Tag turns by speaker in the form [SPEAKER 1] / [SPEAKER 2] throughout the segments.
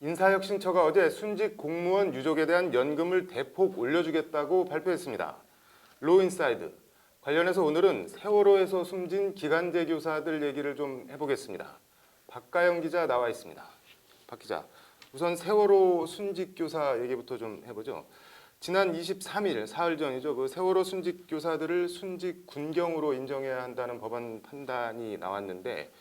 [SPEAKER 1] 인사혁신처가 어제 순직 공무원 유족에 대한 연금을 대폭 올려주겠다고 발표했습니다. 로인사이드. 관련해서 오늘은 세월호에서 숨진 기간제 교사들 얘기를 좀 해보겠습니다. 박가영 기자 나와 있습니다. 박 기자, 우선 세월호 순직 교사 얘기부터 좀 해보죠. 지난 23일, 사흘 전이죠. 그 세월호 순직 교사들을 순직 군경으로 인정해야 한다는 법원 판단이 나왔는데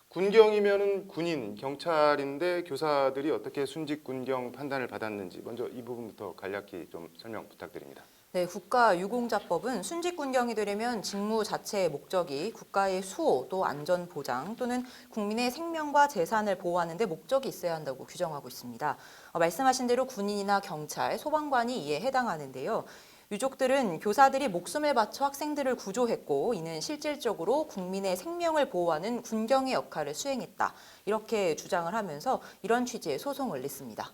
[SPEAKER 1] 군경이면은 군인, 경찰인데 교사들이 어떻게 순직 군경 판단을 받았는지 먼저 이 부분부터 간략히 좀 설명 부탁드립니다.
[SPEAKER 2] 네, 국가유공자법은 순직군경이 되려면 직무 자체의 목적이 국가의 수호, 또 안전 보장 또는 국민의 생명과 재산을 보호하는 데 목적이 있어야 한다고 규정하고 있습니다. 말씀하신 대로 군인이나 경찰, 소방관이 이에 해당하는데요. 유족들은 교사들이 목숨을 바쳐 학생들을 구조했고 이는 실질적으로 국민의 생명을 보호하는 군경의 역할을 수행했다. 이렇게 주장을 하면서 이런 취지의 소송을 냈습니다.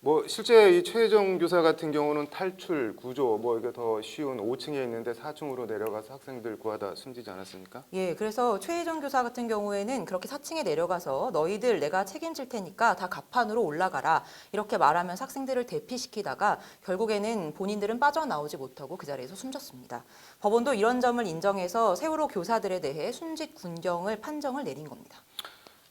[SPEAKER 1] 뭐 실제 이 최혜정 교사 같은 경우는 탈출, 구조 뭐 이게 더 쉬운 5층에 있는데 4층으로 내려가서 학생들 구하다 숨지지 않았습니까?
[SPEAKER 2] 예, 그래서 최혜정 교사 같은 경우에는 그렇게 4층에 내려가서 너희들 내가 책임질 테니까 다 갑판으로 올라가라 이렇게 말하면서 학생들을 대피시키다가 결국에는 본인들은 빠져나오지 못하고 그 자리에서 숨졌습니다. 법원도 이런 점을 인정해서 세월호 교사들에 대해 순직 군경을 판정을 내린 겁니다.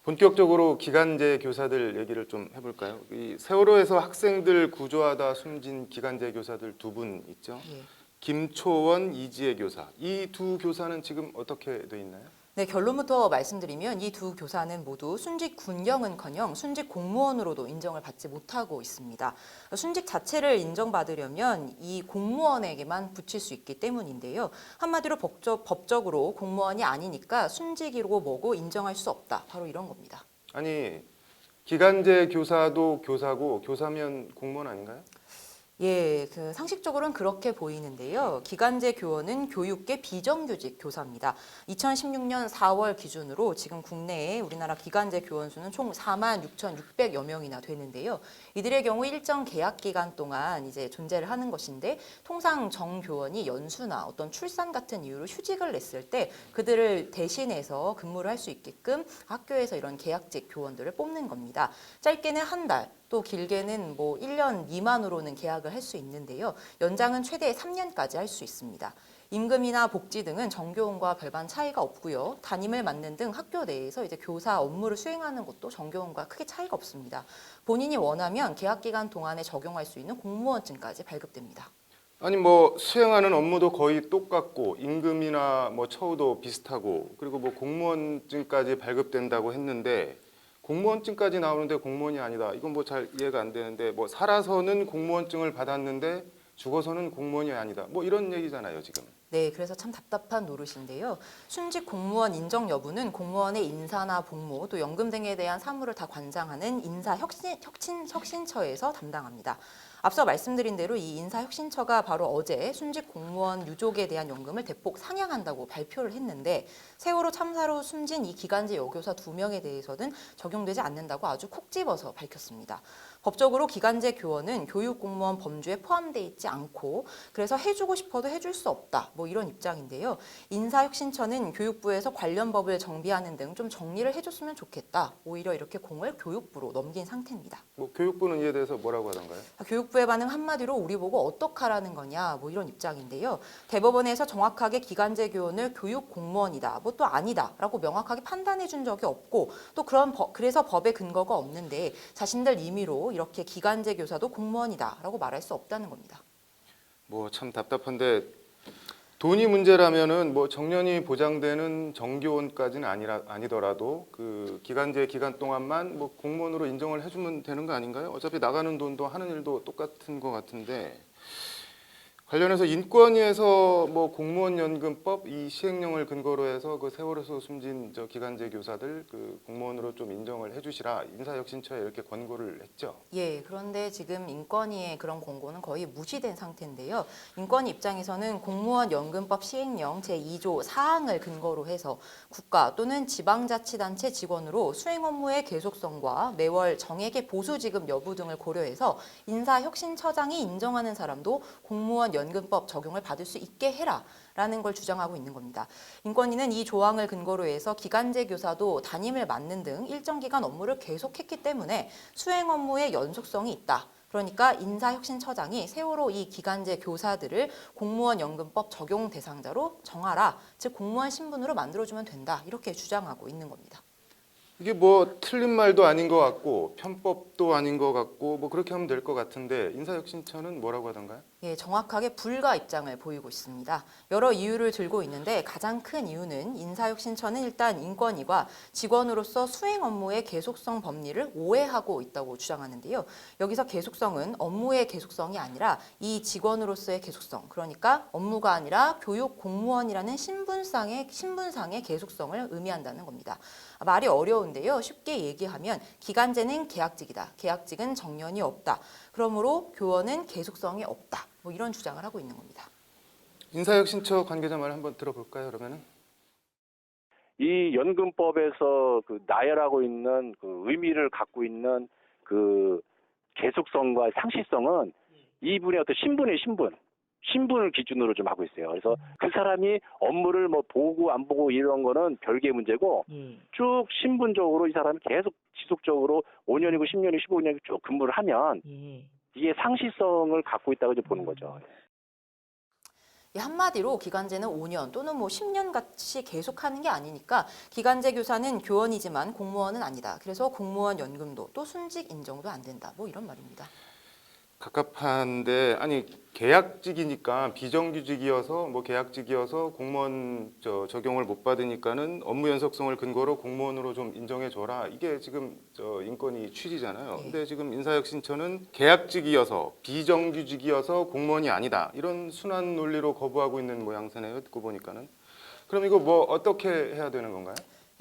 [SPEAKER 1] 본격적으로 기간제 교사들 얘기를 좀 해볼까요? 이 세월호에서 학생들 구조하다 숨진 기간제 교사들 두 분 있죠?
[SPEAKER 2] 예.
[SPEAKER 1] 김초원, 이지혜 교사. 이 두 교사는 지금 어떻게 돼 있나요?
[SPEAKER 2] 네, 결론부터 말씀드리면 이 두 교사는 모두 순직 군경은커녕 순직 공무원으로도 인정을 받지 못하고 있습니다. 순직 자체를 인정받으려면 이 공무원에게만 붙일 수 있기 때문인데요. 한마디로 법적으로 공무원이 아니니까 순직이고 뭐고 인정할 수 없다. 바로 이런 겁니다.
[SPEAKER 1] 아니, 기간제 교사도 교사고 교사면 공무원 아닌가요?
[SPEAKER 2] 예, 그 상식적으로는 그렇게 보이는데요. 기간제 교원은 교육계 비정규직 교사입니다. 2016년 4월 기준으로 지금 국내에 우리나라 기간제 교원 수는 총 46,600여 명이나 되는데요. 이들의 경우 일정 계약 기간 동안 이제 존재를 하는 것인데 통상 정교원이 연수나 어떤 출산 같은 이유로 휴직을 냈을 때 그들을 대신해서 근무를 할 수 있게끔 학교에서 이런 계약직 교원들을 뽑는 겁니다. 짧게는 한 달, 또 길게는 뭐 1년 미만으로는 계약을 할 수 있는데요. 연장은 최대 3년까지 할 수 있습니다. 임금이나 복지 등은 정교원과 별반 차이가 없고요. 담임을 맡는 등 학교 내에서 이제 교사 업무를 수행하는 것도 정교원과 크게 차이가 없습니다. 본인이 원하면 계약 기간 동안에 적용할 수 있는 공무원증까지 발급됩니다.
[SPEAKER 1] 아니 뭐 수행하는 업무도 거의 똑같고 임금이나 뭐 처우도 비슷하고 그리고 뭐 공무원증까지 발급된다고 했는데 공무원증까지 나오는데 공무원이 아니다. 이건 뭐 잘 이해가 안 되는데 뭐 살아서는 공무원증을 받았는데 죽어서는 공무원이 아니다. 뭐 이런 얘기잖아요, 지금.
[SPEAKER 2] 네, 그래서 참 답답한 노릇인데요. 순직 공무원 인정 여부는 공무원의 인사나 복무, 또 연금 등에 대한 사무를 다 관장하는 인사혁신처에서 담당합니다. 앞서 말씀드린 대로 이 인사혁신처가 바로 어제 순직 공무원 유족에 대한 연금을 대폭 상향한다고 발표를 했는데 세월호 참사로 숨진 이 기간제 여교사 2명에 대해서는 적용되지 않는다고 아주 콕 집어서 밝혔습니다. 법적으로 기간제 교원은 교육공무원 범주에 포함되어 있지 않고 그래서 해주고 싶어도 해줄 수 없다. 뭐 이런 입장인데요. 인사혁신처는 교육부에서 관련 법을 정비하는 등 좀 정리를 해줬으면 좋겠다. 오히려 이렇게 공을 교육부로 넘긴 상태입니다.
[SPEAKER 1] 뭐 교육부는 이에 대해서 뭐라고 하던가요?
[SPEAKER 2] 교육부의 반응 한마디로 우리 보고 어떡하라는 거냐 뭐 이런 입장인데요. 대법원에서 정확하게 기간제 교원을 교육공무원이다 뭐 또 아니다라고 명확하게 판단해 준 적이 없고 또 그래서 법에 근거가 없는데 자신들 임의로 이렇게 기간제 교사도 공무원이다라고 말할 수 없다는 겁니다.
[SPEAKER 1] 뭐 참 답답한데 돈이 문제라면은 뭐 정년이 보장되는 정교원까지는 아니더라도 그 기간제 기간 동안만 뭐 공무원으로 인정을 해주면 되는 거 아닌가요? 어차피 나가는 돈도 하는 일도 똑같은 것 같은데 관련해서 인권위에서 뭐 공무원연금법 이 시행령을 근거로 해서 그 세월호에서 숨진 저 기간제 교사들 그 공무원으로 좀 인정을 해주시라 인사혁신처에 이렇게 권고를 했죠.
[SPEAKER 2] 예, 그런데 지금 인권위의 그런 권고는 거의 무시된 상태인데요. 인권위 입장에서는 공무원연금법 시행령 제2조 4항을 근거로 해서 국가 또는 지방자치단체 직원으로 수행 업무의 계속성과 매월 정액의 보수 지급 여부 등을 고려해서 인사혁신처장이 인정하는 사람도 공무원 연금법 적용을 받을 수 있게 해라라는 걸 주장하고 있는 겁니다. 인권위는 이 조항을 근거로 해서 기간제 교사도 담임을 맡는 등 일정 기간 업무를 계속했기 때문에 수행 업무의 연속성이 있다. 그러니까 인사혁신처장이 세월호 이 기간제 교사들을 공무원 연금법 적용 대상자로 정하라. 즉 공무원 신분으로 만들어주면 된다. 이렇게 주장하고 있는 겁니다.
[SPEAKER 1] 이게 뭐 틀린 말도 아닌 것 같고 편법도 아닌 것 같고 뭐 그렇게 하면 될 것 같은데 인사혁신처는 뭐라고 하던가요?
[SPEAKER 2] 예, 정확하게 불가 입장을 보이고 있습니다. 여러 이유를 들고 있는데 가장 큰 이유는 인사혁신처는 일단 인권위가 직원으로서 수행 업무의 계속성 법리를 오해하고 있다고 주장하는데요. 여기서 계속성은 업무의 계속성이 아니라 이 직원으로서의 계속성, 그러니까 업무가 아니라 교육 공무원이라는 신분상의 계속성을 의미한다는 겁니다. 말이 어려운데요. 쉽게 얘기하면 기간제는 계약직이다. 계약직은 정년이 없다. 그러므로 교원은 계속성이 없다. 뭐 이런 주장을 하고 있는 겁니다.
[SPEAKER 1] 인사혁신처 관계자 말 한번 들어볼까요? 그러면은
[SPEAKER 3] 이 연금법에서 그 나열하고 있는 그 의미를 갖고 있는 그 계속성과 상시성은 이분의 어떤 신분을 기준으로 좀 하고 있어요. 그래서 그 사람이 업무를 뭐 보고 안 보고 이런 거는 별개의 문제고 쭉 신분적으로 이 사람이 계속 지속적으로 5년이고 10년이고 15년이고 쭉 근무를 하면 이게 상시성을 갖고 있다고 좀 보는 거죠.
[SPEAKER 2] 한마디로 기간제는 5년 또는 뭐 10년 같이 계속하는 게 아니니까 기간제 교사는 교원이지만 공무원은 아니다. 그래서 공무원 연금도 또 순직 인정도 안 된다. 뭐 이런 말입니다.
[SPEAKER 1] 갑갑한데 아니 계약직이니까 비정규직이어서 뭐 계약직이어서 공무원 적용을 못 받으니까는 업무 연속성을 근거로 공무원으로 좀 인정해 줘라. 이게 지금 인권위 취지잖아요.
[SPEAKER 2] 네.
[SPEAKER 1] 근데 지금 인사혁신처는 계약직이어서 비정규직이어서 공무원이 아니다. 이런 순환 논리로 거부하고 있는 모양새네요. 듣고 보니까는. 그럼 이거 뭐 어떻게 해야 되는 건가요?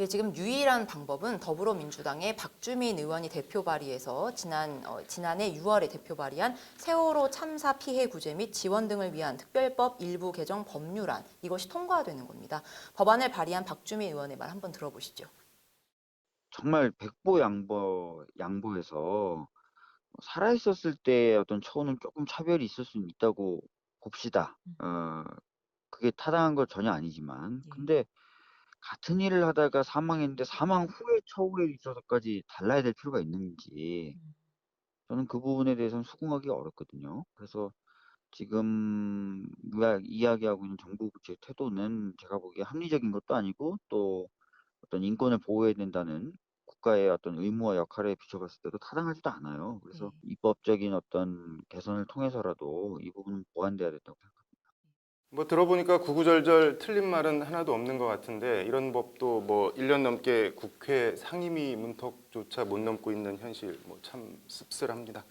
[SPEAKER 2] 지금 유일한 방법은 더불어민주당의 박주민 의원이 대표 발의해서 지난해 6월에 대표 발의한 세월호 참사 피해 구제 및 지원 등을 위한 특별법 일부 개정 법률안 이것이 통과되는 겁니다. 법안을 발의한 박주민 의원의 말 한번 들어보시죠.
[SPEAKER 4] 정말 양보해서 살아있었을 때 어떤 처우는 조금 차별이 있을 수는 있다고 봅시다. 그게 타당한 건 전혀 아니지만 근데 같은 일을 하다가 사망했는데 사망 후의 처우에 있어서까지 달라야 될 필요가 있는지 저는 그 부분에 대해서는 수긍하기가 어렵거든요. 그래서 지금 이야기하고 있는 정부 부처의 태도는 제가 보기에 합리적인 것도 아니고 또 어떤 인권을 보호해야 된다는 국가의 어떤 의무와 역할에 비춰봤을 때도 타당하지도 않아요. 그래서 입법적인 어떤 개선을 통해서라도 이 부분은 보완돼야 된다고 생각합니다.
[SPEAKER 1] 뭐 들어보니까 구구절절 틀린 말은 하나도 없는 것 같은데 이런 법도 뭐 1년 넘게 국회 상임위 문턱조차 못 넘고 있는 현실 뭐 참 씁쓸합니다.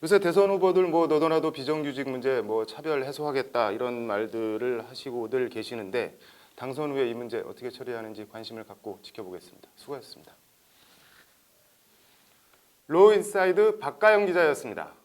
[SPEAKER 1] 요새 대선 후보들 뭐 너도나도 비정규직 문제 뭐 차별 해소하겠다 이런 말들을 하시고들 계시는데 당선 후에 이 문제 어떻게 처리하는지 관심을 갖고 지켜보겠습니다. 수고하셨습니다. 로우 인사이드 박가영 기자였습니다.